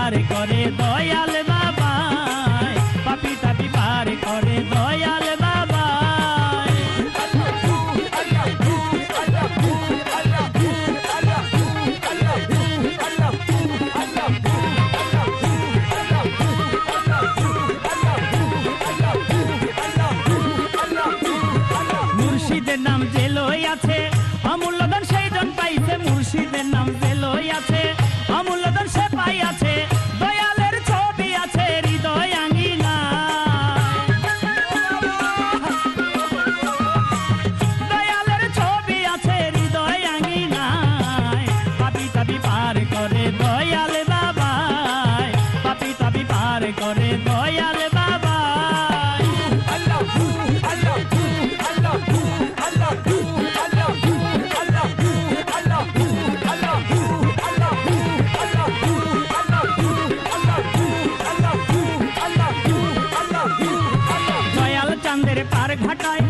পার করে দয়াল বাবা, পাপি তাপি পার করে দয়াল বাবা। মুর্শিদের নাম যে লই আছে অমূল্য ধন সেই জন পাইছে, মুর্শিদের নাম যে লই আছে অমূল্য ধন সে পাইয়াছে, দয়ালের ছবি আছে হৃদয় আঙ্গিনায়, দয়ালের ছবি আছে হৃদয় আঙ্গিনায়, পাপি তাপি পার করে দয়াল বাবা, পাপি তাপি পার করে দয়াল বাবা। দয়াল চাঁদের পার ঘাটায়